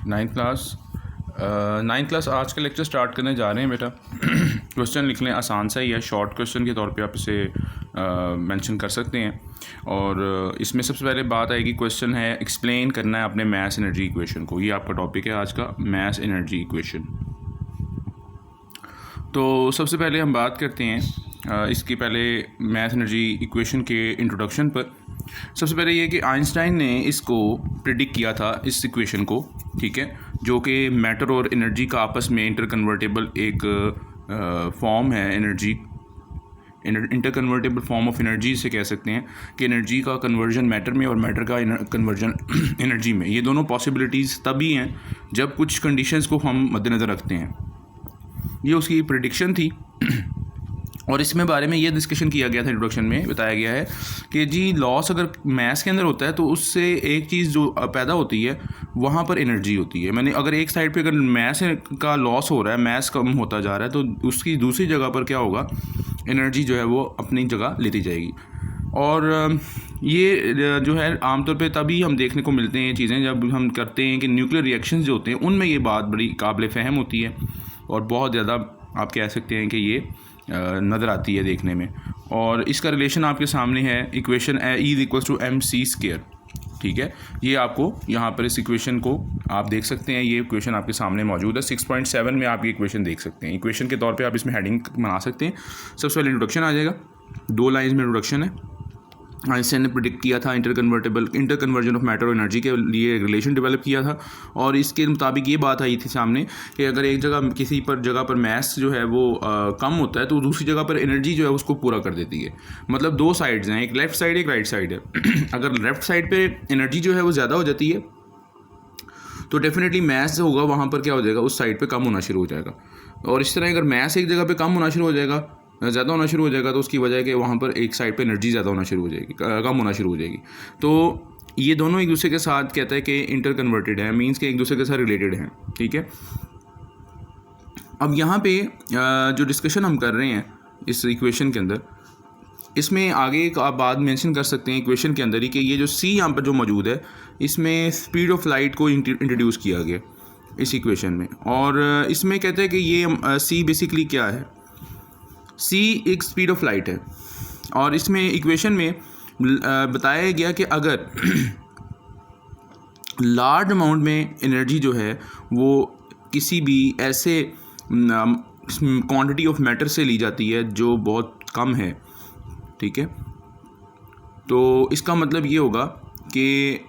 Ninth class आज का lecture start करने जा रहे हैं बेटा। क्वेश्चन लिख लें, आसान सा ही है, शॉर्ट क्वेश्चन के तौर पे आप इसे मेंशन कर सकते हैं। और इसमें सबसे पहले बात आएगी, क्वेश्चन है एक्सप्लेन करना है अपने मैथ एनर्जी इक्वेशन को। ये आपका टॉपिक है आज का, मैथ एनर्जी इक्वेशन। तो सबसे पहले हम बात करते हैं इसके पहले मैथ एनर्जी इक्वेशन के इंट्रोडक्शन पर। सबसे पहले ये कि आइंस्टाइन ने इसको प्रिडिक्ट किया था, इस इक्वेशन को, ठीक है, जो कि मैटर और एनर्जी का आपस में इंटरकन्वर्टेबल एक फॉर्म है, energy interconvertible form of energy से कह सकते हैं कि एनर्जी का कन्वर्जन मैटर में और मैटर का कन्वर्जन एनर्जी में। ये दोनों पॉसिबिलिटीज़ तभी हैं जब कुछ कंडीशंस को हम मद्देनज़र रखते हैं। ये उसकी प्रिडिक्शन थी और इसमें बारे में ये डिस्कशन किया गया था, इंट्रोडक्शन में बताया गया है कि जी लॉस अगर मैथ्स के अंदर होता है तो उससे एक चीज़ जो पैदा होती है वहाँ पर एनर्जी होती है। मैंने अगर एक साइड पे अगर मैथ्स का लॉस हो रहा है, मैथ्स कम होता जा रहा है, तो उसकी दूसरी जगह पर क्या होगा, एनर्जी जो है वो अपनी जगह लेती जाएगी। और ये जो है आमतौर पे तभी हम देखने को मिलते हैं ये चीज़ें जब हम करते हैं कि न्यूक्लियर रिएक्शंस जो होते हैं उनमें ये बात बड़ी काबिल फ़हम होती है और बहुत ज़्यादा आप कह सकते हैं कि ये नज़र आती है देखने में। और इसका रिलेशन आपके सामने है, इक्वेशन E=mc², ठीक है। ये आपको यहाँ पर इस इक्वेशन को आप देख सकते हैं, ये इक्वेशन आपके सामने मौजूद है। 6.7 में आप ये इक्वेशन देख सकते हैं। इक्वेशन के तौर पे आप इसमें हेडिंग बना सकते हैं। सबसे पहले इंट्रोडक्शन आ जाएगा, 2 लाइन्स में इंट्रोडक्शन है। आइंस्टाइन ने प्रिडिक्ट किया था इंटरकन्वर्जन ऑफ मैटर और एनर्जी के लिए रिलेशन डेवलप किया था और इसके मुताबिक ये बात आई थी सामने कि अगर एक जगह किसी पर जगह पर मैस जो है वो कम होता है तो दूसरी जगह पर एनर्जी जो है उसको पूरा कर देती है। मतलब 2 साइड्स हैं, एक लेफ़्ट साइड एक राइट साइड है। अगर लेफ़्ट साइड पे एनर्जी जो है वो ज़्यादा हो जाती है तो डेफिनेटली मैस जो होगा वहाँ पर क्या हो जाएगा, उस साइड पर कम होना शुरू हो जाएगा। और इस तरह अगर मैस एक जगह पर कम होना शुरू हो जाएगा, ज़्यादा होना शुरू हो जाएगा, तो उसकी वजह है कि वहाँ पर एक साइड पे एनर्जी ज़्यादा होना शुरू हो जाएगी, कम होना शुरू हो जाएगी। तो ये दोनों एक दूसरे के साथ कहता है कि इंटर कन्वर्टेड है, मींस के एक दूसरे के साथ रिलेटेड हैं, ठीक है। अब यहाँ पे जो डिस्कशन हम कर रहे हैं इस इक्वेशन के अंदर, इसमें आगे एक आप बात मेंशन कर सकते हैं इक्वेशन के अंदर ही कि ये जो सी यहाँ पर जो मौजूद है इसमें स्पीड ऑफ लाइट को इंट्रोड्यूस किया गया इस इक्वेशन में। और इसमें कहते हैं कि ये सी बेसिकली क्या है, सी एक स्पीड ऑफ लाइट है। और इसमें इक्वेशन में बताया गया कि अगर लार्ज अमाउंट में एनर्जी जो है वो किसी भी ऐसे क्वांटिटी ऑफ मैटर से ली जाती है जो बहुत कम है, ठीक है, तो इसका मतलब ये होगा कि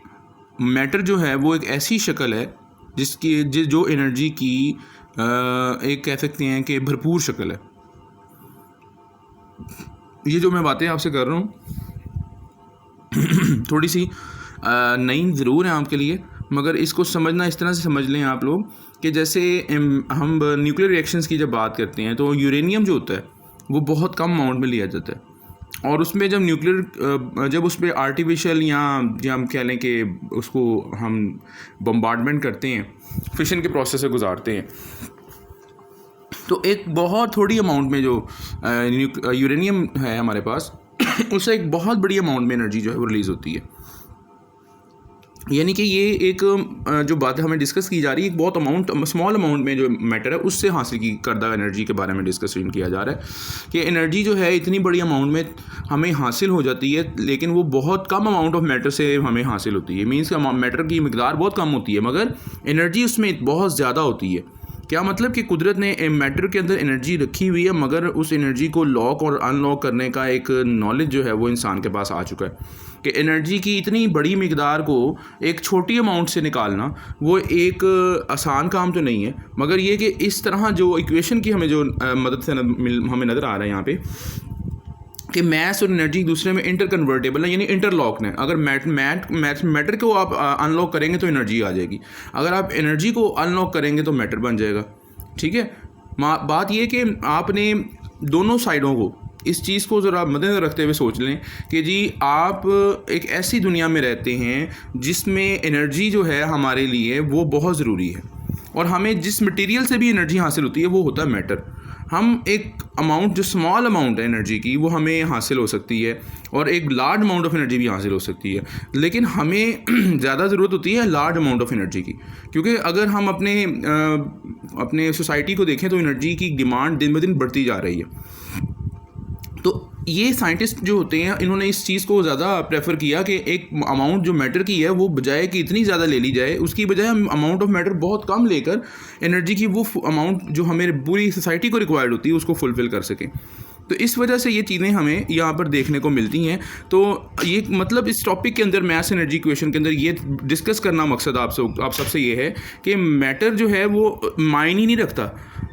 मैटर जो है वो एक ऐसी शक्ल है जो एनर्जी की एक कह सकते हैं कि भरपूर शक्ल है। ये जो मैं बातें आपसे कर रहा हूँ थोड़ी सी नई ज़रूर है आपके लिए, मगर इसको समझना इस तरह से समझ लें आप लोग कि जैसे हम न्यूक्लियर रिएक्शंस की जब बात करते हैं तो यूरेनियम जो होता है वो बहुत कम अमाउंट में लिया जाता है और उसमें जब उस पर आर्टिफिशियल या हम कह लें कि उसको हम बम्बार्डमेंट करते हैं, फिशन के प्रोसेस से गुजारते हैं, तो एक बहुत थोड़ी अमाउंट में जो यूरेनियम है हमारे पास उससे एक बहुत बड़ी अमाउंट में एनर्जी जो है वो रिलीज़ होती है। यानी कि ये एक जो बात हमें डिस्कस की जा रही है, एक बहुत स्मॉल अमाउंट में जो मैटर है उससे हासिल की करदा एनर्जी के बारे में डिस्कशन किया जा रहा है कि एनर्जी जो है इतनी बड़ी अमाउंट में हमें हासिल हो जाती है, लेकिन वो बहुत कम अमाउंट ऑफ मैटर से हमें हासिल होती है। मीन्स मैटर की मिकदार बहुत कम होती है मगर एनर्जी उसमें बहुत ज़्यादा होती है। क्या मतलब कि कुदरत ने मैटर के अंदर एनर्जी रखी हुई है मगर उस एनर्जी को लॉक और अनलॉक करने का एक नॉलेज जो है वो इंसान के पास आ चुका है कि एनर्जी की इतनी बड़ी मिकदार को एक छोटी अमाउंट से निकालना वो एक आसान काम तो नहीं है। मगर ये कि इस तरह जो इक्वेशन की हमें जो मदद से हमें नज़र आ रहा है यहाँ पे कि मैथ्स और एनर्जी एक दूसरे में इंटर कन्वर्टेबल है, यानी इंटरलॉक है। अगर मैटर को आप अनलॉक करेंगे तो एनर्जी आ जाएगी, अगर आप एनर्जी को अनलॉक करेंगे तो मैटर बन जाएगा, ठीक है। बात ये कि आपने दोनों साइडों को इस चीज़ को ज़रा मद्देनज़र रखते हुए सोच लें कि जी आप एक ऐसी दुनिया में रहते हैं जिसमें एनर्जी जो है हमारे लिए वो बहुत ज़रूरी है और हमें जिस मटेरियल से भी एनर्जी हासिल होती है वो होता है मैटर। हम एक अमाउंट जो स्मॉल अमाउंट है एनर्जी की वो हमें हासिल हो सकती है और एक लार्ज अमाउंट ऑफ एनर्जी भी हासिल हो सकती है, लेकिन हमें ज़्यादा ज़रूरत होती है लार्ज अमाउंट ऑफ एनर्जी की, क्योंकि अगर हम अपने सोसाइटी को देखें तो एनर्जी की डिमांड दिन ब दिन बढ़ती जा रही है। तो ये साइंटिस्ट जो होते हैं इन्होंने इस चीज़ को ज़्यादा प्रेफर किया कि एक अमाउंट जो मैटर की है वो बजाय कि इतनी ज़्यादा ले ली जाए, उसकी बजाय हम अमाउंट ऑफ मैटर बहुत कम लेकर एनर्जी की वो अमाउंट जो हमें पूरी सोसाइटी को रिक्वायर्ड होती है उसको फुलफ़िल कर सकें। तो इस वजह से ये चीज़ें हमें यहाँ पर देखने को मिलती हैं। तो ये मतलब इस टॉपिक के अंदर मैथ्स एनर्जी इक्वेशन के अंदर ये डिस्कस करना मकसद आप सबसे ये है कि मैटर जो है वो मायने नहीं रखता,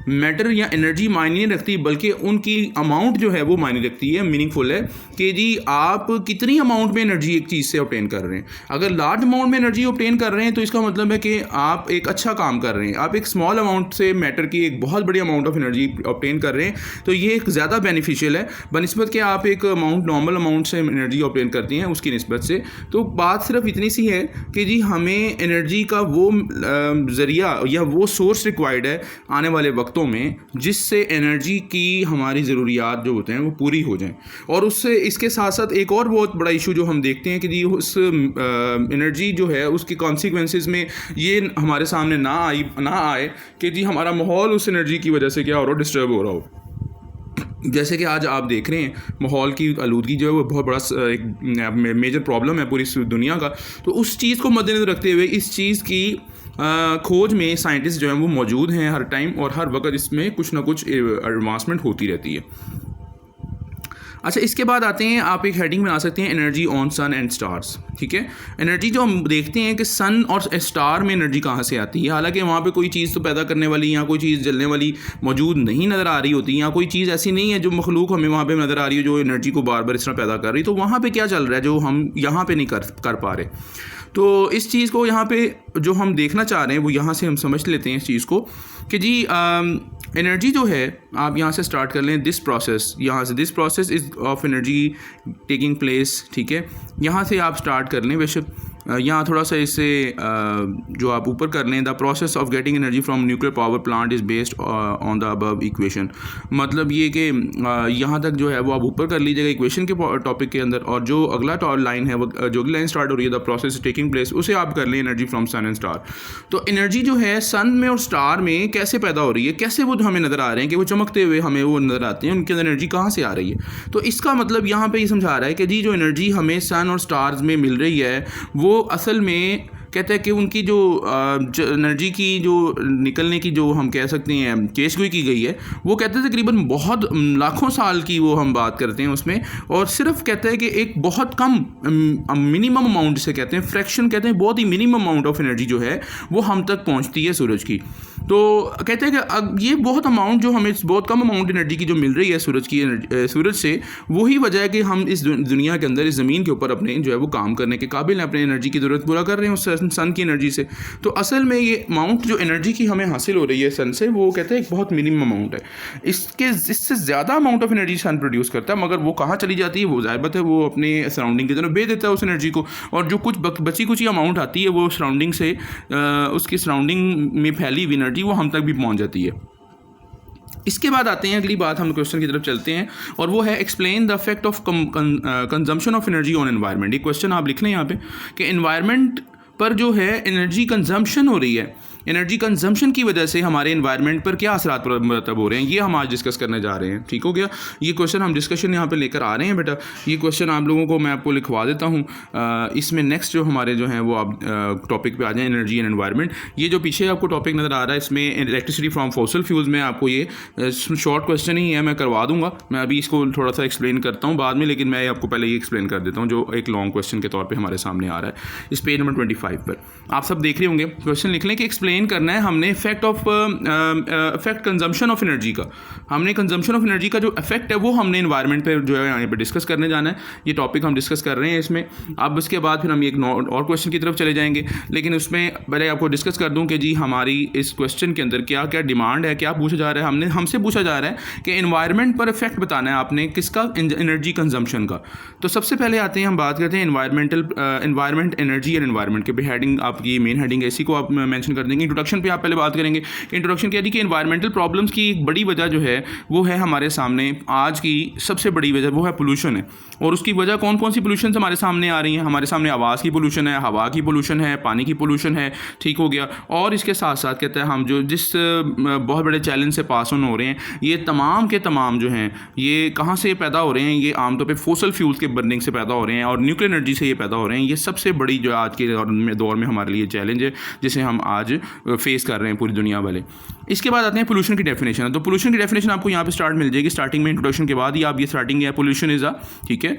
मैटर या एनर्जी मायने नहीं रखती, बल्कि उनकी अमाउंट जो है वो मायने रखती है, मीनिंगफुल है कि जी आप कितनी अमाउंट में एनर्जी एक चीज़ से ऑब्टेन कर रहे हैं। अगर लार्ज अमाउंट में एनर्जी ऑब्टेन कर रहे हैं तो इसका मतलब है कि आप एक अच्छा काम कर रहे हैं। आप एक स्मॉल अमाउंट से मैटर की एक बहुत बड़ी अमाउंट ऑफ एनर्जी ऑब्टेन कर रहे हैं, तो ये एक ज़्यादा बेनिफिशियल है बनिस्बत के आप एक अमाउंट नॉर्मल अमाउंट से एनर्जी ऑब्टेन करती हैं उसकी निस्बत से। तो बात सिर्फ इतनी सी है कि जी हमें एनर्जी का वो ज़रिया या वो सोर्स रिक्वायर्ड है आने वाले वक्तों में जिससे एनर्जी की हमारी ज़रूरियात जो होते हैं वो पूरी हो जाएं। और उससे इसके साथ साथ एक और बहुत बड़ा इशू जो हम देखते हैं कि जी उस एनर्जी जो है उसके कॉन्सिक्वेंसेस में ये हमारे सामने ना आए कि जी हमारा माहौल उस एनर्जी की वजह से क्या हो रहा हो, डिस्टर्ब हो रहा हो। जैसे कि आज आप देख रहे हैं माहौल की आलूदगी जो है वो बहुत बड़ा एक मेजर प्रॉब्लम है पूरी दुनिया का। तो उस चीज़ को मद्देनज़र रखते हुए इस चीज़ की खोज में साइंटिस्ट जो हैं वो मौजूद हैं हर टाइम, और हर वक्त इसमें कुछ ना कुछ एडवांसमेंट होती रहती है। अच्छा, इसके बाद आते हैं, आप एक हेडिंग में आ सकते हैं energy on sun and stars. ठीक है, एनर्जी जो हम देखते हैं कि सन और स्टार में एनर्जी कहाँ से आती है। हालांकि वहाँ पे कोई चीज़ तो पैदा करने वाली या कोई चीज़ जलने वाली मौजूद नहीं नज़र आ रही होती, या कोई चीज़ ऐसी नहीं है जो मखलूक हमें वहाँ पे नज़र आ रही है जो एनर्जी को बार बार इस तरह पैदा कर रही। तो वहाँ पर क्या चल रहा है जो हम यहाँ पर नहीं कर पा रहे। तो इस चीज़ को यहाँ पे जो हम देखना चाह रहे हैं वो यहाँ से हम समझ लेते हैं इस चीज़ को कि जी एनर्जी जो है, आप यहाँ से स्टार्ट कर लें दिस प्रोसेस, यहाँ से this process is of energy taking place. ठीक है, यहाँ से आप स्टार्ट कर लें, बेशक यहाँ थोड़ा सा इससे जो आप ऊपर कर लें, the process of getting energy from nuclear power plant is based on the above equation. मतलब ये कि यहाँ तक जो है वो आप ऊपर कर लीजिएगा इक्वेशन के टॉपिक के अंदर, और जो अगला लाइन है वो जो अगली लाइन स्टार्ट हो रही है द प्रोसेस टेकिंग प्लेस, उसे आप कर लें energy from sun and star. तो एनर्जी जो है सन में और स्टार में कैसे पैदा हो रही है, कैसे वो हमें नज़र आ रहे हैं कि वो चमकते हुए हमें वो नज़र आते हैं, उनके अंदर एनर्जी कहाँ से आ रही है। तो इसका मतलब यहाँ पे ये समझा रहा है कि जी जो एनर्जी हमें सन और स्टार्स में मिल रही है वो असल में कहते हैं कि उनकी जो एनर्जी की जो निकलने की जो हम कह सकते हैं पेशगोई की गई है, वो कहते हैं तकरीबन बहुत लाखों साल की वो हम बात करते हैं उसमें, और सिर्फ कहते हैं कि एक बहुत कम मिनिमम अमाउंट से कहते हैं फ्रैक्शन, कहते हैं बहुत ही मिनिमम अमाउंट ऑफ एनर्जी जो है वो हम तक पहुंचती है सूरज की। तो कहते हैं कि अब ये बहुत अमाउंट जो हमें बहुत कम अमाउंट एनर्जी की जो मिल रही है सूरज से, वही वजह है कि हम इस दुनिया के अंदर इस ज़मीन के ऊपर अपने जो है वो काम करने के काबिल हैं, अपने एनर्जी की ज़रूरत पूरा कर रहे हैं उस सन की एनर्जी से। तो असल में ये अमाउंट जो एनर्जी की हमें हासिल हो रही है सन से, वो कहते हैं एक बहुत मिनिमम अमाउंट है। इससे ज़्यादा amount of energy sun produce करता है, मगर वो कहाँ चली जाती है, वो ज़ाहिर बात है वो अपने सराउंडिंग की तरफ भेज देता है उस एनर्जी को, और जो कुछ बची कुछ अमाउंट आती है वो सराउंडिंग से उसकी सराउंडिंग में फैली हुई एनर्जी वो हम तक भी पहुँच जाती है। इसके बाद आते हैं अगली बात, हम क्वेश्चन की तरफ चलते हैं, और वो है explain the effect of consumption of energy on environment. ये क्वेश्चन आप लिख लें यहाँ पे कि एनवायरनमेंट पर जो है एनर्जी कंजम्पशन हो रही है, एनर्जी कंजम्पशन की वजह से हमारे एनवायरनमेंट पर क्या असरात मरतब हो रहे हैं, ये हम आज डिस्कस करने जा रहे हैं। ठीक हो गया, ये क्वेश्चन हम डिस्कशन यहाँ पे लेकर आ रहे हैं बेटा। ये क्वेश्चन आप लोगों को मैं आपको लिखवा देता हूँ, इसमें नेक्स्ट जो हमारे जो हैं वो आप टॉपिक पे आ जाएं, एनर्जी एंड एनवायरनमेंट। ये जो पीछे आपको टॉपिक नज़र आ रहा है इसमें इलेक्ट्रिसिटी फ्रॉम फॉसिल फ्यूल्स में आपको ये शॉर्ट क्वेश्चन ही है, मैं करवा दूँगा। मैं अभी इसको थोड़ा सा एक्सप्लेन करता हूँ बाद में, लेकिन मैं आपको पहले ये एक्सप्लेन कर देता हूँ जो एक लॉन्ग क्वेश्चन के तौर पर हमारे सामने आ रहा है। इस पेज नंबर 25 पर आप सब देख रहे होंगे, क्वेश्चन लिख लें कि एक्सप्लेन करना है हमने इफेक्ट कंजम्पशन ऑफ एनर्जी का। हमने कंजम्पशन ऑफ एनर्जी का जो इफेक्ट है वो हमने एनवायरनमेंट पे जो है यहाँ पे डिस्कस करने जाना है। ये टॉपिक हम डिस्कस कर रहे हैं इसमें। अब उसके बाद फिर हम एक और क्वेश्चन की तरफ चले जाएंगे, लेकिन उसमें पहले आपको डिस्कस कर दूं कि जी हमारी इस क्वेश्चन के अंदर क्या क्या डिमांड है, क्या पूछा जा रहा है। हमसे पूछा जा रहा है कि एनवायरनमेंट पर इफेक्ट बताना है आपने किसका, एनर्जी कंजम्पशन का। तो सबसे पहले आते हैं, हम बात करते हैं एनवायरमेंट एनर्जी एंड एनवायरनमेंट के पे हेडिंग आपकी मेन हेडिंग है, इसी को आप मेंशन कर देंगे। इंट्रोडक्शन पे आप पहले बात करेंगे। इंट्रोडक्शन क्या है कि एनवायरमेंटल प्रॉब्लम्स की एक बड़ी वजह जो है वो है हमारे सामने, आज की सबसे बड़ी वजह वो है पोल्यूशन है। और उसकी वजह कौन कौन सी पोल्यूशन हमारे सामने आ रही हैं? हमारे सामने आवाज़ की पोल्यूशन है, हवा की पोल्यूशन है, पानी की पोल्यूशन है, ठीक हो गया। और इसके साथ साथ कहते हैं हम जो जिस बहुत बड़े चैलेंज से पास ऑन हो रहे हैं, ये तमाम के तमाम जो हैं ये कहाँ से पैदा हो रहे हैं? ये आमतौर पे फोसल फ्यूल्स के बर्निंग से पैदा हो रहे हैं और न्यूक्लियर एनर्जी से ये पैदा हो रहे हैं। ये सबसे बड़ी जो आज के दौर में हमारे लिए चैलेंज है जिसे हम आज फेस कर रहे हैं पूरी दुनिया वाले। इसके बाद आते हैं पोल्यूशन की डेफिनेशन। तो पोल्यूशन की डेफिनेशन आपको यहाँ पे स्टार्ट मिल जाएगी, स्टार्टिंग में इंट्रोडक्शन के बाद ही आप ये स्टार्टिंग है पोल्यूशन इज़ ठीक है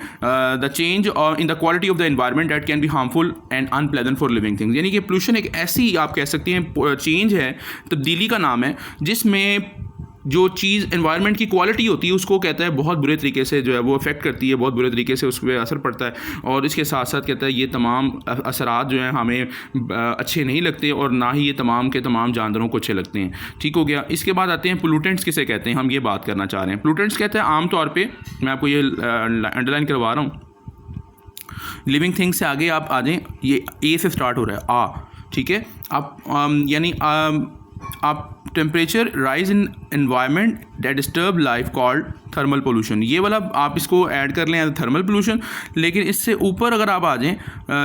the change in the quality of the environment that can be harmful and unpleasant for living things. यानी कि पोल्यूशन एक ऐसी आप कह सकते हैं चेंज है, तब्दीली का नाम है, जिसमें जो चीज़ एनवायरनमेंट की क्वालिटी होती है उसको कहता है बहुत बुरे तरीके से जो है वो अफेक्ट करती है, बहुत बुरे तरीके से उस पर असर पड़ता है। और इसके साथ साथ कहता है ये तमाम असरात जो हैं हमें अच्छे नहीं लगते और ना ही ये तमाम के तमाम जानवरों को अच्छे लगते हैं, ठीक हो गया। इसके बाद आते हैं पोल्यूटेंट्स किसे कहते हैं, हम ये बात करना चाह रहे हैं। पोल्यूटेंट्स कहते हैं आमतौर पर, मैं आपको ये अंडरलाइन करवा रहा हूँ, लिविंग थिंग्स से आगे आप आ जाएँ, ये ए से स्टार्ट हो रहा है, ठीक है। आप यानी आप temperature rise in environment that disturb life called thermal pollution, ये वाला आप इसको ऐड कर लें थर्मल पोल्यूशन। लेकिन इससे ऊपर अगर आप आ जाएँ,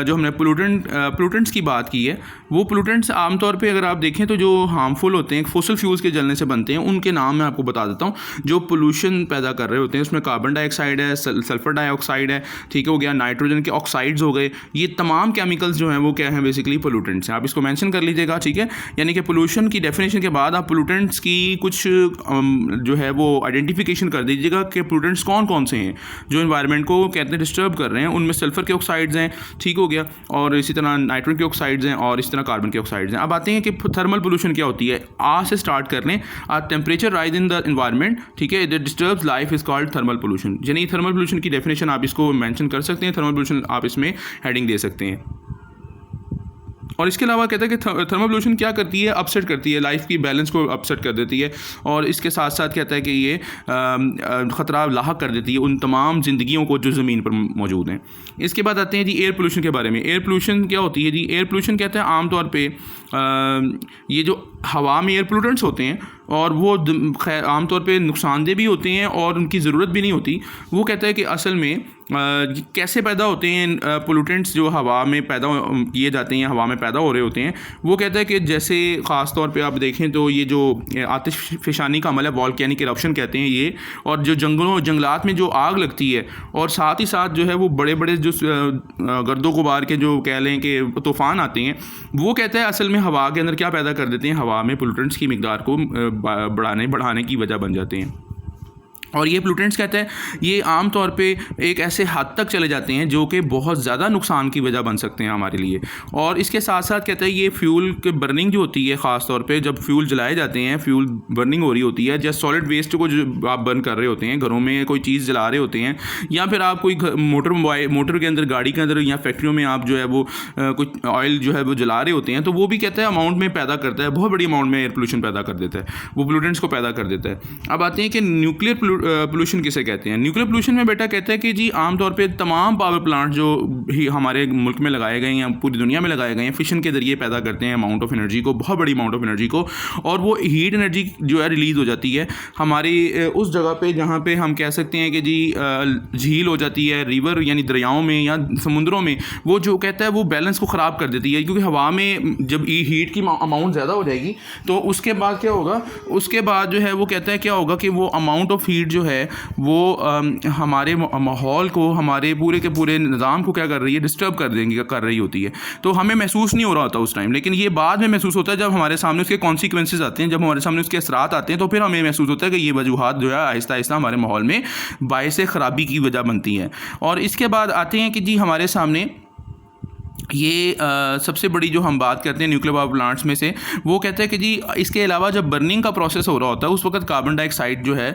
जो हमने पोल्यूटेंट्स की बात की है, वो पोल्यूटेंट्स आमतौर पे अगर आप देखें तो जो हार्मफुल होते हैं, फोसल फ्यूल्स के जलने से बनते हैं, उनके नाम मैं आपको बता देता हूँ। जो पोल्यूशन पैदा कर रहे होते हैं उसमें कार्बन डाइऑक्साइड है, सल्फर डाइऑक्साइड है, ठीक हो गया, नाइट्रोजन के ऑक्साइड्स हो गए, ये तमाम केमिकल्स जो हैं वो क्या हैं, बेसिकली पोल्यूटेंट्स हैं। आप इसको मेंशन कर लीजिएगा, ठीक है। यानी कि पोल्यूशन की डेफिनेशन के बाद आप पोल्यूटेंट्स की कुछ जो है वो आइडेंटिफिकेशन कर दीजिएगा कि पोल्यूटेंट्स कौन कौन से हैं जो एनवायरनमेंट को कहते हैं डिस्टर्ब कर रहे हैं। उनमें सल्फर के ऑक्साइड्स हैं, ठीक हो गया, और इसी तरह नाइट्रोजन के ऑक्साइड्स हैं और इस तरह कार्बन के ऑक्साइड्स हैं। अब आते हैं कि थर्मल पोल्यूशन क्या होती है। से स्टार्ट कर लें, temperature rise in the environment, ठीक है, it disturbs life is called thermal pollution. यानी थर्मल पोल्यूशन की डेफिनेशन आप इसको मेंशन कर सकते हैं, थर्मल पोल्यूशन आप इसमें हेडिंग दे सकते हैं। और इसके अलावा कहता है कि थर्मल पोल्यूशन क्या करती है, अपसेट करती है, लाइफ की बैलेंस को अपसेट कर देती है। और इसके साथ साथ कहता है कि ये ख़तरा लाहक कर देती है उन तमाम ज़िंदगियों को जो ज़मीन पर मौजूद हैं। इसके बाद आते हैं जी एयर पोल्यूशन के बारे में। एयर पोल्यूशन क्या होती है जी? एयर पोल्यूशन कहते हैं आमतौर पे ये जो हवा में एयर पोल्यूटेंट्स होते हैं और वो खैर आमतौर पे नुकसानदेह भी होते हैं और उनकी ज़रूरत भी नहीं होती। वो कहता है कि असल में कैसे पैदा होते हैं पोल्यूटेंट्स जो हवा में पैदा किए जाते हैं, हवा में पैदा हो रहे होते हैं। वो कहता है कि जैसे ख़ास तौर पे आप देखें तो ये जो आतिशफ़शानी का अमल है, वॉल्केनिक इरप्शन कहते हैं ये, और जो जंगलात में जो आग लगती है और साथ ही साथ जो है वो बड़े बड़े जो गर्दो गुबार के जो कह लें कि तूफ़ान आते हैं, वो कहता है असल में हवा के अंदर क्या पैदा कर देते हैं, हवा में पोल्यूटेंट्स की मिकदार को बढ़ाने की वजह बन जाते हैं। और ये पोल्यूटेंट्स कहते हैं ये आम तौर पे एक ऐसे हद तक चले जाते हैं जो कि बहुत ज़्यादा नुकसान की वजह बन सकते हैं हमारे लिए। और इसके साथ साथ कहते हैं ये फ्यूल के बर्निंग जो होती है, ख़ास तौर पे जब फ्यूल जलाए जाते हैं, फ्यूल बर्निंग हो रही होती है, जैसे सॉलिड वेस्ट को जो आप बर्न कर रहे होते हैं, घरों में कोई चीज़ जला रहे होते हैं, या फिर आप कोई मोटर के अंदर, गाड़ी के अंदर या फैक्ट्रियों में आप जो है वो कुछ ऑयल जो है वो जला रहे होते हैं, तो वो भी कहते हैं अमाउंट में पैदा करता है, बहुत बड़ी अमाउंट में एयर पोल्यूशन पैदा कर देता है, वो पोल्यूटेंट्स को पैदा कर देता है। अब आते हैं कि न्यूक्लियर पोल्यूशन किसे कहते हैं। न्यूक्लियर पोल्यूशन में बेटा कहता है कि जी आमतौर पे तमाम पावर प्लांट जो ही हमारे मुल्क में लगाए गए हैं, पूरी दुनिया में लगाए गए हैं, फिशन के जरिए पैदा करते हैं अमाउंट ऑफ एनर्जी को, बहुत बड़ी अमाउंट ऑफ एनर्जी को, और वो हीट एनर्जी जो है रिलीज़ हो जाती है हमारी उस जगह पे जहाँ पे हम कह सकते हैं कि जी झील हो जाती है, रिवर यानी दरियाओं में या समुद्रों में, वो जो कहता है वो बैलेंस को ख़राब कर देती है। क्योंकि हवा में जब हीट की अमाउंट ज़्यादा हो जाएगी तो उसके बाद क्या होगा, उसके बाद जो है वो कहता है क्या होगा कि वो अमाउंट ऑफ हीट जो है वो हमारे माहौल को, हमारे पूरे के पूरे निज़ाम को क्या कर रही है, डिस्टर्ब कर रही होती है। तो हमें महसूस नहीं हो रहा होता उस टाइम, लेकिन ये बाद में महसूस होता है जब हमारे सामने उसके कॉन्सिक्वेंसेस आते हैं, जब हमारे सामने उसके असरात आते हैं, तो फिर हमें महसूस होता है कि ये वजूहात जो है आहिस्ता आहिस्ता हमारे माहौल में बायस ख़राबी की वजह बनती हैं। और इसके बाद आते हैं कि जी हमारे सामने ये सबसे बड़ी जो हम बात करते हैं न्यूक्लियर पावर प्लांट्स में से, वो कहते हैं कि जी इसके अलावा जब बर्निंग का प्रोसेस हो रहा होता है उस वक्त कार्बन डाइऑक्साइड जो है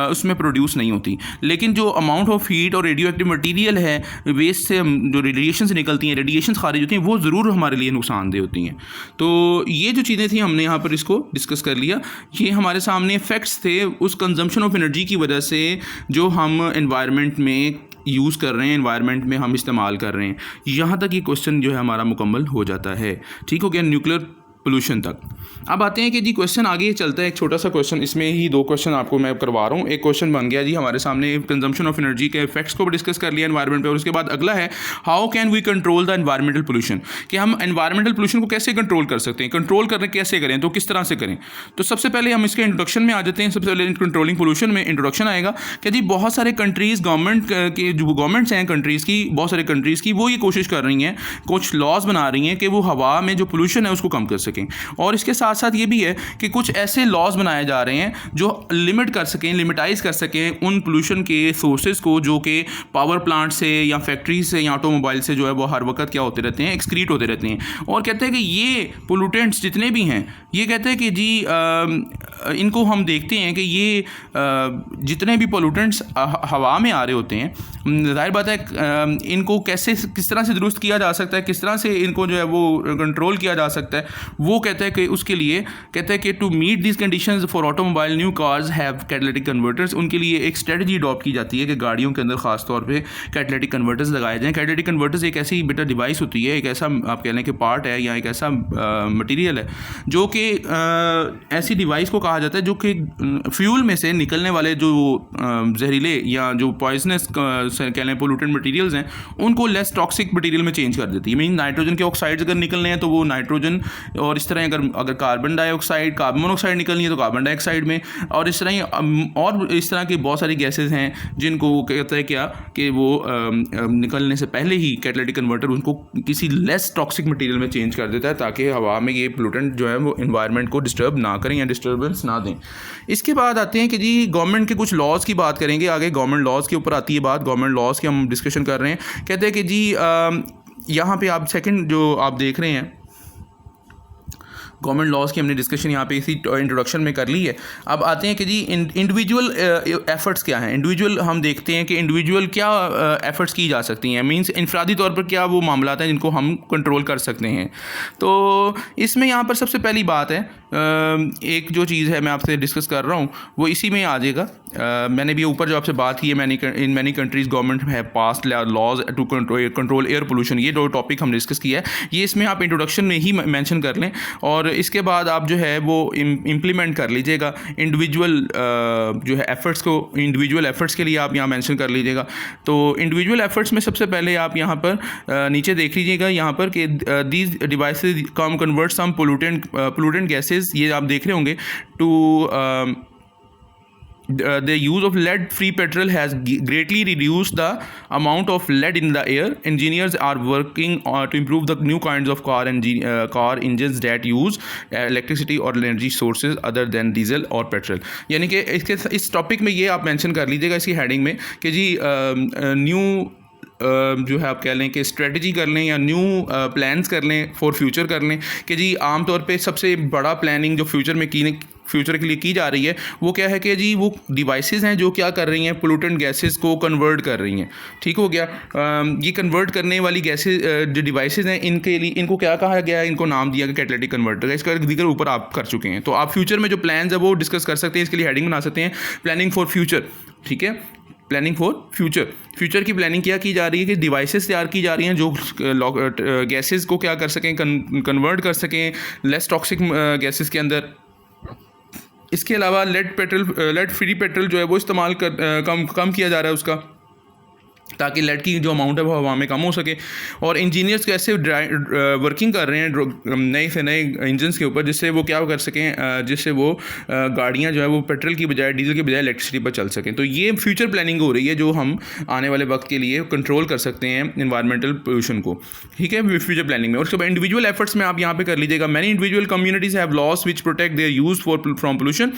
उसमें प्रोड्यूस नहीं होती, लेकिन जो अमाउंट ऑफ हीट और रेडियो एक्टिव मटीरियल है, वेस्ट से जो रेडिएशन से निकलती हैं, रेडिएशन खारिज होती हैं, वो ज़रूर हमारे लिए नुकसानदेह होती हैं। तो ये जो चीज़ें थी हमने यहाँ पर इसको डिस्कस कर लिया। ये हमारे सामने फैक्ट्स थे उस कंजम्पशन ऑफ एनर्जी की वजह से जो हम एनवायरनमेंट में यूज़ कर रहे हैं, एनवायरनमेंट में हम इस्तेमाल कर रहे हैं। यहाँ तक ये क्वेश्चन जो है हमारा मुकम्मल हो जाता है। ठीक हो गया न्यूक्लियर पोल्यूशन तक। अब आते हैं कि जी क्वेश्चन आगे चलता है, एक छोटा सा क्वेश्चन, इसमें ही 2 क्वेश्चन आपको मैं करवा रहा हूँ। एक क्वेश्चन बन गया जी हमारे सामने, कंजम्पशन ऑफ एनर्जी के इफेक्ट्स को भी डिस्कस कर लिया एनवायरनमेंट पे, और उसके बाद अगला है how can we control the environmental pollution, कि हम एनवायरमेंटल पोल्यूशन को कैसे कंट्रोल कर सकते हैं, कंट्रोल करने कैसे करें, तो किस तरह से करें। तो सबसे पहले हम इसके इंट्रोडक्शन में आ जाते हैं। सबसे पहले कंट्रोलिंग पोल्यूशन में इंट्रोडक्शन आएगा कि जी बहुत सारे कंट्रीज़ गवर्नमेंट के जो गवर्नमेंट्स हैं कंट्रीज़ की, बहुत सारे कंट्रीज़ की, वो ये कोशिश कर रही हैं, कुछ लॉज बना रही हैं कि वो हवा में जो पोल्यूशन है उसको कम कर सकें। और इसके साथ साथ ये भी है कि कुछ ऐसे लॉज बनाए जा रहे हैं जो लिमिट कर सकें, लिमिटाइज कर सकें उन पोल्यूशन के सोर्सेज को जो कि पावर प्लांट से या फैक्ट्री से या ऑटोमोबाइल से जो है वो हर वक्त क्या होते रहते हैं, एक्सक्रीट होते रहते हैं। और कहते हैं कि ये पोल्यूटेंट्स जितने भी हैं, ये कहते हैं कि जी इनको हम देखते हैं कि ये जितने भी पोल्यूटेंट्स हवा में आ रहे होते हैं, जाहिर बात है इनको किस तरह से दुरुस्त किया जा सकता है, किस तरह से इनको जो है वो कंट्रोल किया जा सकता है। वो कहते हैं कि उसके लिए कहते हैं कि to meet this conditions for automobile new cars have catalytic converters, उनके लिए एक स्ट्रेटजी अडॉप्ट की जाती है कि गाड़ियों के अंदर खास तौर पे कैटालिटिक कन्वर्टर्स लगाए जाएं। कैटालिटिक कन्वर्टर्स एक ऐसी बेटा डिवाइस होती है, एक ऐसा आप कह लें कि पार्ट है या एक ऐसा मटीरियल है जो कि ऐसी डिवाइस को कहा जाता है जो कि फ्यूल में से निकलने वाले जो जहरीले या जो पॉइजनस कह लें पोल्यूटेंट मटीरियल्स हैं उनको लेस टॉक्सिक मटीरियल में चेंज कर देती है। मीन नाइट्रोजन के ऑक्साइड्स अगर निकलने हैं तो वो नाइट्रोजन, और इस तरह अगर कार्बन डाइऑक्साइड, कार्बन मोनोऑक्साइड निकलनी है तो कार्बन डाइऑक्साइड में, और इस तरह ही और इस तरह की बहुत सारी गैसेज हैं जिनको कहता है क्या कि वो निकलने से पहले ही कैटालिटिक कन्वर्टर उनको किसी लेस टॉक्सिक मटीरियल में चेंज कर देता है ताकि हवा में ये पोल्यूटेंट जो है वो एनवायरनमेंट को डिस्टर्ब ना करें या डिस्टर्बेंस ना दें। इसके बाद आते हैं कि जी गवर्नमेंट के कुछ लॉज की बात करेंगे आगे। गवर्नमेंट लॉज के ऊपर आती है बात, गवर्नमेंट लॉज की हम डिस्कशन कर रहे हैं। कहते हैं कि जी यहाँ पे आप सेकंड जो आप देख रहे हैं गवर्नमेंट लॉज की हमने डिस्कशन यहाँ पे इसी इंट्रोडक्शन में कर ली है। अब आते हैं कि जी इंडिविजुअल एफर्ट्स क्या हैं। इंडिविजुअल हम देखते हैं कि इंडिविजुअल क्या एफर्ट्स की जा सकती हैं, मींस इंफरादी तौर पर क्या वो मामलात हैं जिनको हम कंट्रोल कर सकते हैं। तो इसमें यहाँ पर सबसे पहली बात है, एक जो चीज़ है मैं आपसे डिस्कस कर रहा हूँ वो इसी में आ जाएगा। मैंने भी ऊपर जो आपसे बात की है, in many countries government have passed laws to control air pollution, ये 2 टॉपिक हम डिस्कस किया है, ये इसमें आप इंट्रोडक्शन में ही मेंशन कर लें और इसके बाद आप जो है वो इम्प्लीमेंट कर लीजिएगा। इंडिविजुअल जो है एफ़र्ट्स को, इंडिविजुअल एफ़र्ट्स के लिए आप यहाँ मेंशन कर लीजिएगा। तो इंडिविजुअल एफ़र्ट्स में सबसे पहले आप यहाँ पर नीचे देख लीजिएगा यहाँ पर कि these devices come convert some pollutant gases, ये आप देख रहे होंगे, to the use of lead-free petrol has greatly reduced the amount of lead in the air. Engineers are working to improve the new kinds of car engines that use electricity or energy sources other than diesel or petrol. यानी कि इस topic में ये आप mention कर लीजिएगा इसकी heading में कि जी न्यू जो है आप कह लें कि स्ट्रेटजी कर लें या न्यू प्लान्स कर लें फॉर फ्यूचर कर लें कि जी आमतौर पे सबसे बड़ा प्लानिंग जो फ्यूचर के लिए की जा रही है वो क्या है कि जी वो डिवाइसेस हैं जो क्या कर रही हैं, पोल्यूटेंट गैसेस को कन्वर्ट कर रही हैं। ठीक हो गया। ये कन्वर्ट करने वाली गैसेस जो डिवाइसेस हैं इनके लिए इनको क्या कहा गया है, इनको नाम दिया गया कैटालिटिक कन्वर्टर का। इसका जिक्र ऊपर आप कर चुके हैं। तो आप फ्यूचर में जो प्लान्स है वो डिस्कस कर सकते हैं, इसके लिए हेडिंग बना सकते हैं प्लानिंग फॉर फ्यूचर। ठीक है, प्लानिंग फॉर फ्यूचर की प्लानिंग क्या की जा रही है कि डिवाइसेस तैयार की जा रही हैं जो गैसेस को क्या कर सकें, कन्वर्ट कर सकें लेस टॉक्सिक गैसेस के अंदर। इसके अलावा लेड फ्री पेट्रोल जो है वो इस्तेमाल कम किया जा रहा है उसका, ताकि लेड की जो अमाउंट है वो हवा में कम हो सके। और इंजीनियर्स कैसे वर्किंग कर रहे हैं नए से नए इंजन्स के ऊपर जिससे वो क्या कर सकें, जिससे वो गाड़ियाँ जो है वो पेट्रोल की बजाय डीजल की बजाय इलेक्ट्रिसिटी पर चल सकें। तो ये फ्यूचर प्लानिंग हो रही है जो हम आने वाले वक्त के लिए कंट्रोल कर सकते हैं इन्वायरमेंटल पोल्यूशन को। ठीक है, फ्यूचर प्लानिंग में। और उसके बाद इंडिविजुअल एफर्ट्स में आप यहाँ पे कर लीजिएगा। Many individual communities have laws which protect their use from pollution,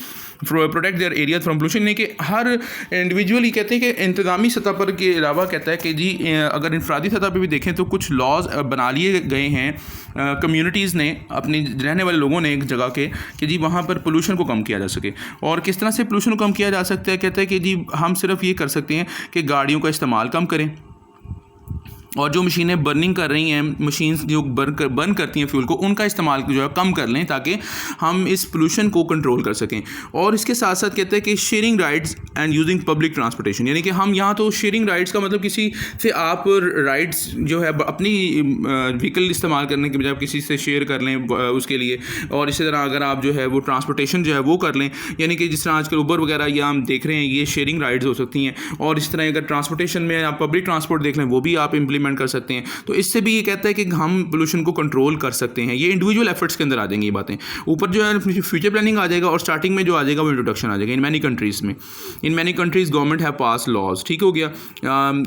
protect their area from pollution. यानी कि हर इंडिविजुअल ही कहते हैं कि इंतजामी सतह पर के अलावा कहता है कि जी अगर इंफरादी सतह पे भी देखें तो कुछ लॉज बना लिए गए हैं कम्युनिटीज़ ने, अपनी रहने वाले लोगों ने एक जगह के, कि जी वहाँ पर पोल्यूशन को कम किया जा सके। और किस तरह से पोल्यूशन को कम किया जा सकता है, कहता है कि जी हम सिर्फ ये कर सकते हैं कि गाड़ियों का इस्तेमाल कम करें, और जो मशीनें बर्निंग कर रही हैं, मशीन्स जो बर्न करती हैं फ्यूल को, उनका इस्तेमाल जो है कम कर लें ताकि हम इस पोल्यूशन को कंट्रोल कर सकें। और इसके साथ साथ कहते हैं कि sharing rides and using public transportation, यानी कि हम यहाँ तो शेयरिंग राइड्स का मतलब किसी से आप राइड्स जो है अपनी व्हीकल इस्तेमाल करने के बजाय किसी से शेयर कर लें उसके लिए। और इसी तरह अगर आप जो है वो ट्रांसपोर्टेशन जो है वो कर लें, यानी कि जिस तरह आजकल उबर वगैरह या हम देख रहे हैं, ये शेयरिंग राइड्स हो सकती हैं। और इस तरह अगर ट्रांसपोर्टेशन में आप पब्लिक ट्रांसपोर्ट देख लें, वो भी आप इंप्लीमेंट कर सकते हैं। तो इससे भी ये कहता है कि हम पोल्यूशन को कंट्रोल कर सकते हैं। ये इंडिविजुअल एफर्ट्स के अंदर आ जाएंगी ये बातें। ऊपर जो है फ्यूचर प्लानिंग आ जाएगा और स्टार्टिंग में जो आ जाएगा वो इंट्रोडक्शन आ जाएगा। इन मैनी कंट्रीज़ में, in many countries government have pass laws, ठीक हो गया।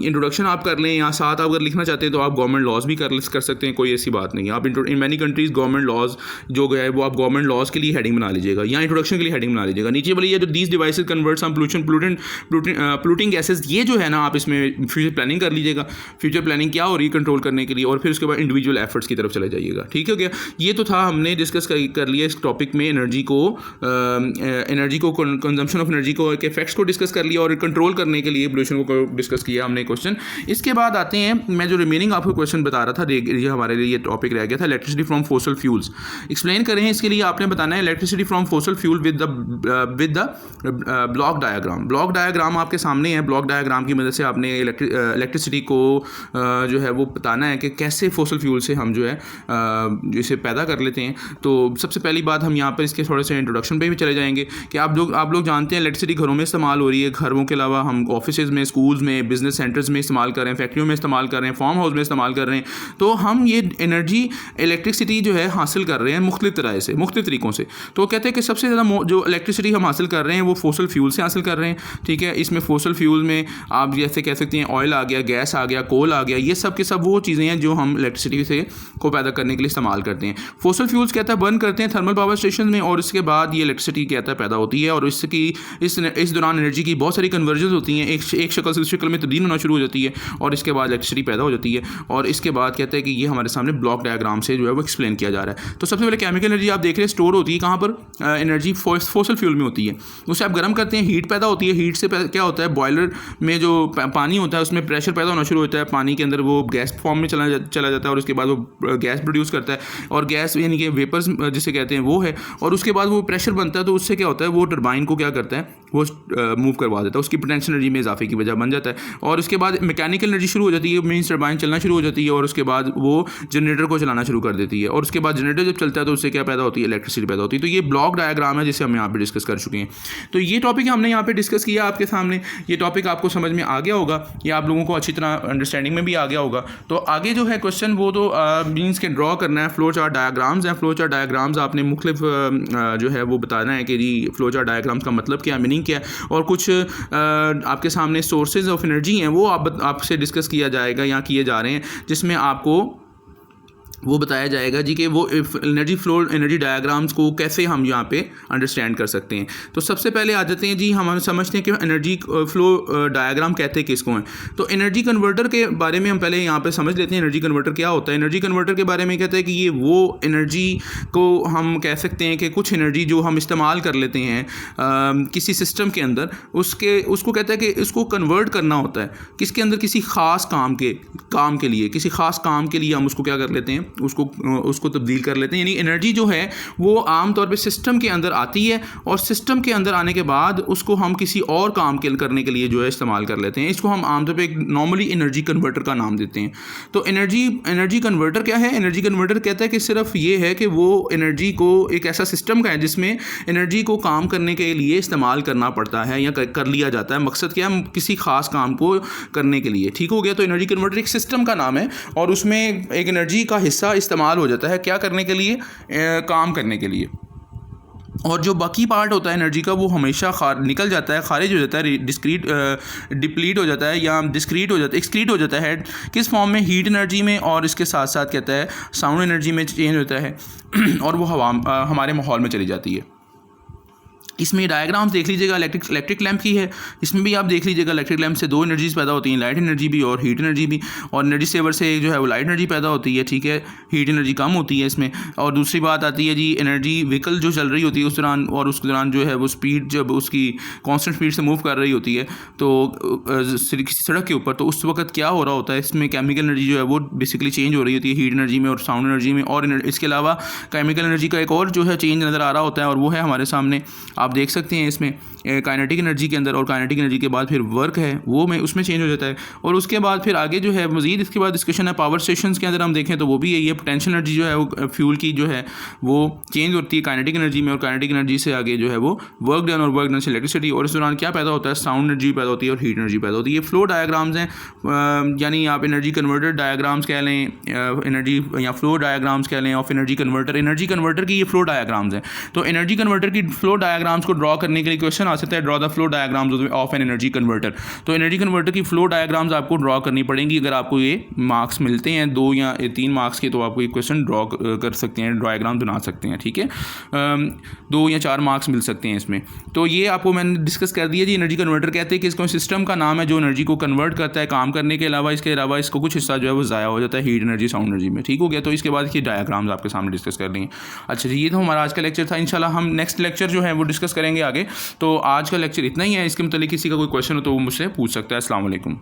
इंट्रोडक्शन आप कर लें, यहाँ साथ अगर लिखना चाहते हैं तो आप गवर्नमेंट लॉज भी कर सकते हैं, कोई ऐसी बात नहीं है। आप in many countries government laws जो है वो आप गवर्नमेंट लॉज के लिए हेडिंग बना लीजिएगा या इंट्रोडक्शन के लिए हेडिंग बना लीजिएगा। नीचे वाली ये जो these devices convert some polluting gases, ये जो है ना आप इसमें फ्यूचर प्लानिंग कर लीजिएगा। फ्यूचर प्लानिंग क्या हो रही है कंट्रोल करने के लिए, और फिर उसके बाद इंडिविजुअल एफर्ट्स की तरफ चले जाइएगा, ठीक हो गया। ये तो था, हमने डिस्कस कर लिया इस टॉपिक में एनर्जी को कंजम्पशन ऑफ एनर्जी को के इफेक्ट्स को डिस्कस कर लिया और कंट्रोल करने के लिए पोल्यूशन को डिस्कस किया हमने क्वेश्चन। इसके बाद आते हैं, मैं जो रिमेनिंग आपको क्वेश्चन बता रहा था, ये हमारे लिए ये टॉपिक रह गया था, electricity from fossil fuels. Explain करें इसके लिए आपने बताना है electricity from fossil fuel with the block diagram. Block diagram आपके सामने है। ब्लॉक डायग्राम की मदद से आपने इलेक्ट्रिसिटी को जो है वो बताना है कि कैसे फोसल फ्यूल से हम जो है इसे पैदा कर लेते हैं। तो सबसे पहली बात हम यहाँ पर इसके थोड़े से इंट्रोडक्शन पे भी चले जाएंगे कि आप लोग जानते हैं इलेक्ट्रिसिटी घरों में इस्तेमाल हो रही है। घरों के अलावा हम ऑफिसेज में, स्कूल्स में, बिजनेस सेंटर्स में इस्तेमाल कर रहे हैं, फैक्ट्रियों में इस्तेमाल कर रहे हैं, फार्म हाउस में इस्तेमाल कर रहे हैं। तो हम ये एनर्जी इलेक्ट्रिसिटी जो है हासिल कर रहे हैं मुख्तलिफ तरह से, मुख्तलिफ तरीक़ों से। तो कहते हैं कि सबसे ज़्यादा जो इलेक्ट्रिसिटी हम हासिल कर रहे हैं वो फोसल फ्यूल से हासिल कर रहे हैं, ठीक है। इसमें फोसल फ्यूल में आप जैसे कह सकते हैं ऑयल आ गया, गैस आ गया, कोल आ गया, ये सब के सब वो चीज़ें हैं जो हम इलेक्ट्रिसिटी से को पैदा करने के लिए इस्तेमाल करते हैं। फोसल फ्यूल्स कहता है बर्न करते हैं थर्मल पावर स्टेशन में, और इसके बाद ये इलेक्ट्रिसिटी कहता है पैदा होती है। और इसकी इस दौरान एनर्जी की बहुत सारी कन्वर्जन होती हैं, एक शक्ल से दूसरी शक्ल में तब्दील होना शुरू हो जाती है, और इसके बाद इलेक्ट्रिसिटी पैदा हो जाती है। और इसके बाद कहते हैं कि ये हमारे सामने ब्लॉक डायग्राम से जो है वो एक्सप्लेन किया जा रहा है। तो सबसे पहले केमिकल एनर्जी आप देख रहे हैं स्टोर होती है कहाँ पर, एनर्जी फोसल फ्यूल में होती है। उसे आप गर्म करते हैं, हीट पैदा होती है। हीट से क्या होता है, बॉयलर में जो पानी होता है उसमें प्रेशर पैदा होना शुरू होता है, पानी के अंदर वो गैस फॉर्म में चला जाता है, और उसके बाद वो गैस प्रोड्यूस करता है, और गैस यानी कि वेपर्स जिसे कहते हैं वो है। और उसके बाद वो प्रेशर बनता है, तो उससे क्या होता है, वो टरबाइन को क्या करता है, वो मूव करवा देता है, उसकी पोटेंशियल एनर्जी में इजाफे की वजह बन जाता है। और उसके बाद मैकेनिकल एनर्जी शुरू हो जाती है, मीन्स टरबाइन चलना शुरू हो जाती है, और उसके बाद वो जनरेटर को चलाना शुरू कर देती है। और उसके बाद जनरेटर जब चलता है तो उससे क्या पैदा होती है, इलेक्ट्रिसिटी पैदा होती है। तो ये ब्लॉक डायग्राम है जिसे हम यहाँ पे डिस्कस कर चुके हैं। तो ये टॉपिक हमने यहाँ पे डिस्कस किया आपके सामने। ये टॉपिक आपको समझ में आ गया होगा, या आप लोगों को अच्छी तरह अंडरस्टैंडिंग में भी आ गया होगा। तो आगे जो है क्वेश्चन वो तो मीन्स के ड्रॉ करना है, फ्लो चार्ट डायग्राम्स हैं। फ्लो चार्ट डायग्राम्स आपने मुख्तलिफ जो है वो बताना है कि जी फ्लो चार्ट डायग्राम्स का मतलब क्या, मीनिंग क्या है, और कुछ आपके सामने सोर्सेज ऑफ एनर्जी हैं वो आपसे डिस्कस किया जाएगा या किए जा रहे हैं, जिसमें आपको वो बताया जाएगा जी कि वो एनर्जी फ्लो एनर्जी डायग्राम्स को कैसे हम यहाँ पे अंडरस्टैंड कर सकते हैं। तो सबसे पहले आ जाते हैं जी, हम समझते हैं कि एनर्जी फ्लो डायग्राम कहते हैं किसको हैं। तो एनर्जी कन्वर्टर के बारे में हम पहले यहाँ पे समझ लेते हैं एनर्जी कन्वर्टर क्या होता है। एनर्जी कन्वर्टर के बारे में कहते हैं कि ये वो एनर्जी को हम कह सकते हैं कि कुछ एनर्जी जो हम इस्तेमाल कर लेते हैं किसी सिस्टम के अंदर, उसको कहते हैं कि इसको कन्वर्ट करना होता है किसके अंदर, किसी ख़ास काम के लिए, किसी ख़ास काम के लिए हम उसको क्या कर लेते हैं, उसको तब्दील कर लेते हैं। यानी एनर्जी जो है वो आम तौर पे सिस्टम के अंदर आती है, और सिस्टम के अंदर आने के बाद उसको हम किसी और काम करने के लिए जो है इस्तेमाल कर लेते हैं। इसको हम आमतौर पे नॉर्मली एनर्जी कन्वर्टर का नाम देते हैं। तो एनर्जी कन्वर्टर क्या है? एनर्जी कन्वर्टर कहता है कि सिर्फ ये है कि वो एनर्जी को एक ऐसा सिस्टम का है जिसमें एनर्जी को काम करने के लिए इस्तेमाल करना पड़ता है या कर लिया जाता है। मकसद क्या है, किसी खास काम को करने के लिए, ठीक हो गया। तो एनर्जी कन्वर्टर एक सिस्टम का नाम है, और उसमें एक एनर्जी का हिस्सा इस्तेमाल हो जाता है क्या करने के लिए, काम करने के लिए। और जो बाकी पार्ट होता है एनर्जी का वो हमेशा निकल जाता है, खारिज हो जाता है, डिप्लीट हो जाता है, या एक्सक्रीट हो जाता है। किस फॉर्म में? हीट एनर्जी में, और इसके साथ साथ कहता है साउंड एनर्जी में चेंज होता है और वो हमारे माहौल में चली जाती है। इसमें डायग्राम्स देख लीजिएगा, इलेक्ट्रिक लैंप की है, इसमें भी आप देख लीजिएगा इलेक्ट्रिक लैंप से दो एनर्जीज पैदा होती हैं, लाइट एनर्जी भी और हीट एनर्जी भी। और एनर्जी सेवर से जो है वो लाइट एनर्जी पैदा होती है, ठीक है, हीट एनर्जी कम होती है इसमें। और दूसरी बात आती है जी एनर्जी व्हीकल जो चल रही होती है उस दौरान, और उसके दौरान जो है वो स्पीड जब उसकी कॉन्स्टेंट स्पीड से मूव कर रही होती है तो किसी सड़क के ऊपर, तो उस वक्त क्या हो रहा होता है, इसमें केमिकल एनर्जी जो है वो बेसिकली चेंज हो रही होती है हीट एनर्जी में और साउंड एनर्जी में। और इसके अलावा केमिकल एनर्जी का एक और जो है चेंज नज़र आ रहा होता है, और वो है हमारे सामने, आप देख सकते हैं इसमें काइनेटिक एनर्जी के अंदर। और काइनेटिक एनर्जी के बाद फिर वर्क है वो में उसमें चेंज हो जाता है। और उसके बाद फिर आगे जो है मज़ीद इसके बाद डिस्कशन है पावर स्टेशन के अंदर, हम देखें तो वो भी यही है, पोटेंशियल एनर्जी जो है वो फ्यूल की जो है वो चेंज होती है काइनेटिक एनर्जी में, और काइनेटिक एनर्जी से आगे जो है वो वर्क डन, और वर्क डन से इलेक्ट्रिसिटी। और इस दौरान क्या पैदा होता है, साउंड एनर्जी पैदा होती है और हीट एनर्जी पैदा होती है। ये फ्लो डायग्राम्स हैं, यानी आप एनर्जी कन्वर्टर डायग्राम्स कह लें, एनर्जी या फ्लो डायग्राम्स कह लें ऑफ एनर्जी कन्वर्टर की ये फ्लो डायग्राम्स हैं। तो एनर्जी कन्वर्टर की फ्लो डायग्राम्स को ड्रॉ करने के लिए क्वेश्चन आ सकता है, draw the flow diagrams of an energy converter. तो एनर्जी कन्वर्टर की फ्लो डायग्राम्स आपको ड्रॉ करनी पड़ेंगी। अगर आपको ये मार्क्स मिलते हैं 2 या 3 मार्क्स के, तो आपको ये क्वेश्चन ड्रॉ कर सकते हैं, डायग्राम बना सकते हैं, ठीक है। 2 या 4 मार्क्स मिल सकते हैं इसमें। तो ये आपको मैंने डिस्कस कर दिया जी। एनर्जी कन्वर्टर कहते हैं कि इसको सिस्टम का नाम है जो एनर्जी को कन्वर्ट करता है काम करने के अलावा, इसके अलावा इसको कुछ हिस्सा जो है वो ज़ाया हो जाता है हीट एनर्जी साउंड एनर्जी में, ठीक हो गया। तो इसके बाद ये डायग्राम्स आपके सामने डिस्कस कर लेंगे। अच्छा जी, ये तो हमारा आज का लेक्चर था। इंशाल्लाह हम नेक्स्ट लेक्चर जो है वो डिस्कस करेंगे आगे। तो आज का लेक्चर इतना ही है। इसके मतलब किसी का कोई क्वेश्चन हो तो वो मुझसे पूछ सकता है। अस्सलाम वालेकुम।